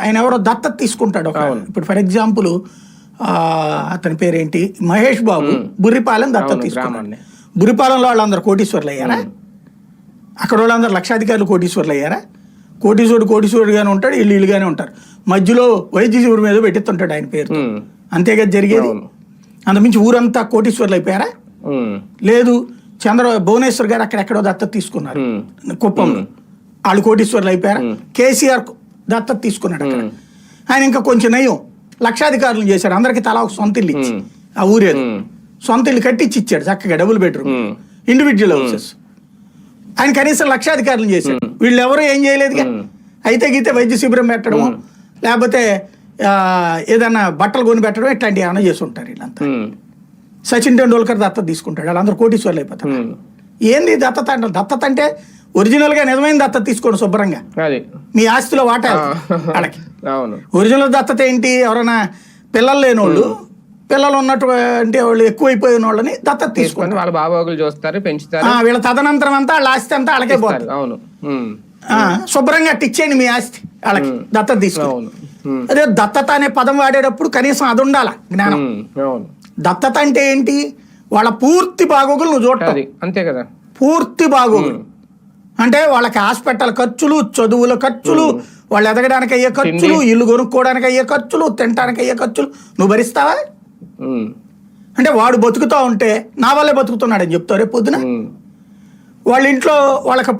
ఆయన ఎవరో దత్తత తీసుకుంటాడు ఒక. ఇప్పుడు ఫర్ ఎగ్జాంపుల్ అతని పేరేంటి, మహేష్ బాబు బుర్రిపాలెం దత్తత తీసుకున్నాడు. బుర్రిపాలెంలో వాళ్ళందరూ కోటీశ్వర్లు అయ్యారా? అక్కడ వాళ్ళందరూ లక్షాధికారులు కోటీశ్వర్లు అయ్యారా? కోటీశ్వరుడుగానే ఉంటాడు, ఇల్లుగానే ఉంటారు. మధ్యలో వైద్య శిబిరం మీద పెట్టిస్తుంటాడు ఆయన పేరు. అంతేగా జరిగేది. అంతమించి ఊరంతా కోటీశ్వర్లు అయిపోయారా? లేదు. భువనేశ్వర్ గారు అక్కడెక్కడో దత్తత తీసుకున్నారు కుప్పంలో, వాళ్ళు కోటీశ్వర్లు అయిపోయారా? కేసీఆర్ దత్తత తీసుకున్నాడు అక్కడ. ఆయన ఇంకా కొంచెం నయం, లక్షాధికారులు చేశాడు. అందరికి తలా ఒక సొంత ఇల్లు ఇచ్చి, ఆ ఊరేది సొంత ఇల్లు కట్టించి ఇచ్చాడు చక్కగా, డబుల్ బెడ్రూమ్, ఇండివిజువల్ హౌసెస్. ఆయన కనీసం లక్షాధికారులు చేశాడు. వీళ్ళు ఎవరు ఏం చేయలేదుగా. అయితే గీతే వైద్య శిబిరం పెట్టడము, లేకపోతే ఏదైనా బట్టలు కొని పెట్టడం, ఇట్లాంటివి ఏమైనా చేసి ఉంటారు వీళ్ళంతా. సచిన్ టెండూల్కర్ దత్తత తీసుకుంటాడు, వాళ్ళందరూ కోటీశ్వర్లు అయిపోతారు. ఏంది దత్తత అంటే? దత్తత అంటే ఒరిజినల్ గా నిజమైన దత్తత తీసుకోండి శుభ్రంగా, మీ ఆస్తిలో వాటా వాళ్ళకి. ఒరిజినల్ దత్తత ఏంటి? ఎవరైనా పిల్లలు లేని వాళ్ళు, పిల్లలు ఉన్నటువంటి వాళ్ళు ఎక్కువైపోయిన వాళ్ళని దత్తత తీసుకుంటారు, వాళ్ళ బాబాగులు చూస్తారు, పెంచుతారు. వీళ్ళ తదనంతరం అంతా వాళ్ళ ఆస్తి అంతా వాళ్ళకే పోతుంది. శుభ్రంగా ఇచ్చేయండి మీ ఆస్తి వాళ్ళకి, దత్తత తీసుకోండి. అదే దత్తత అనే పదం వాడేటప్పుడు కనీసం అది ఉండాల జ్ఞానం. దత్తత అంటే ఏంటి? వాళ్ళ పూర్తి బాగోగులు నువ్వు చూడాలి, అంతే కదా. పూర్తి బాగోగులు అంటే వాళ్ళకి హాస్పిటల్ ఖర్చులు, చదువుల ఖర్చులు, వాళ్ళు ఎదగడానికి అయ్యే ఖర్చులు, ఇల్లు కొనుక్కోవడానికి అయ్యే ఖర్చులు, తినడానికి అయ్యే ఖర్చులు నువ్వు భరిస్తావా? అంటే వాడు బతుకుతా ఉంటే నా వల్లే బతుకుతున్నాడని చెప్తావు రేపు పొద్దున. వాళ్ళ ఇంట్లో వాళ్ళకి